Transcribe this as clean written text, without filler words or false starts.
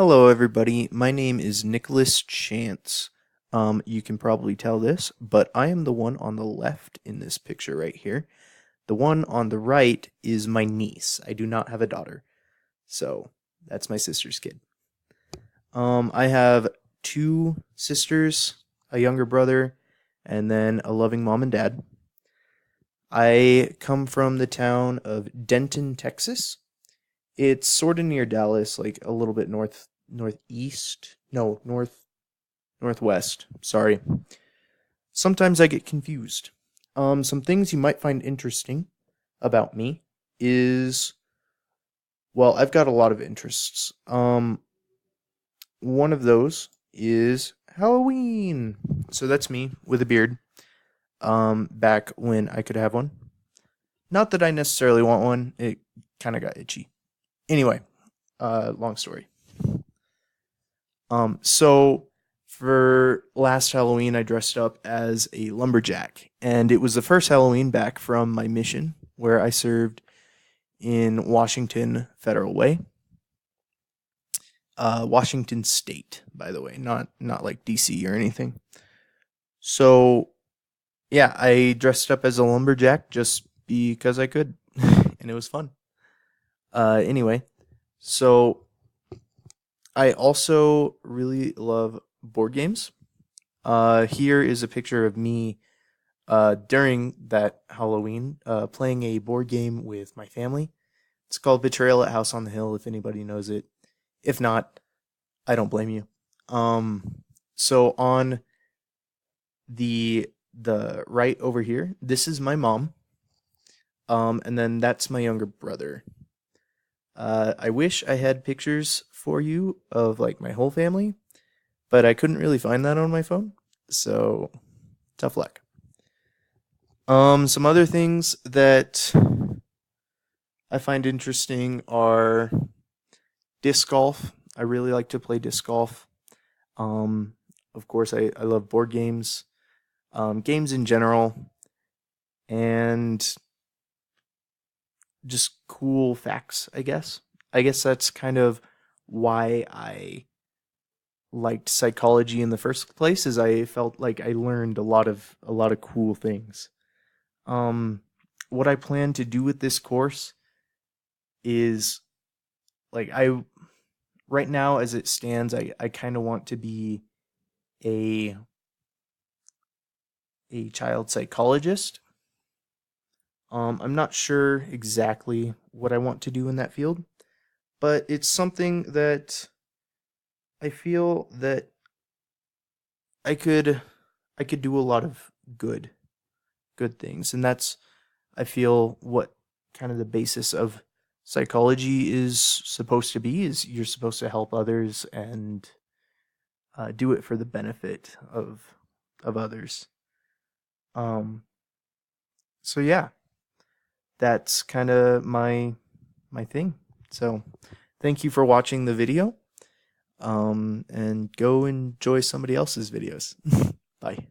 Hello, everybody. My name is Nicholas Chance. You can probably tell this, but I am the one on the left in this picture right here. The one on the right is my niece. I do not have a daughter, so that's my sister's kid. I have two sisters, a younger brother, and then a loving mom and dad. I come from the town of Denton, Texas. It's sort of near Dallas, like a little bit northeast. No, northwest. Sorry. Sometimes I get confused. Some things you might find interesting about me is, well, I've got a lot of interests. One of those is Halloween. So that's me with a beard. Back when I could have one. Not that I necessarily want one. It kind of got itchy. Anyway, long story. So for last Halloween, I dressed up as a lumberjack, and it was the first Halloween back from my mission where I served in Washington Federal Way, Washington State, by the way, not like DC or anything. So yeah, I dressed up as a lumberjack just because I could, and it was fun. Anyway, so I also really love board games. Here is a picture of me during that Halloween playing a board game with my family. It's called Betrayal at House on the Hill, if anybody knows it. If not, I don't blame you. So on the right over here, this is my mom. And then that's my younger brother. I wish I had pictures for you of like my whole family, but I couldn't really find that on my phone. So tough luck. Some other things that I find interesting are disc golf. I really like to play disc golf. Of course, I love board games, games in general, and just cool facts, I guess. I guess that's kind of why I liked psychology in the first place, is I felt like I learned a lot of cool things. Um what I plan to do with this course is, like, I right now as it stands, I kind of want to be a child psychologist. I'm not sure exactly what I want to do in that field, but it's something that I feel that I could I could do a lot of good things, and that's, I feel, what kind of the basis of psychology is supposed to be, is you're supposed to help others and do it for the benefit of others. Um, so yeah, that's kind of my thing. So thank you for watching the video. And go enjoy somebody else's videos. Bye.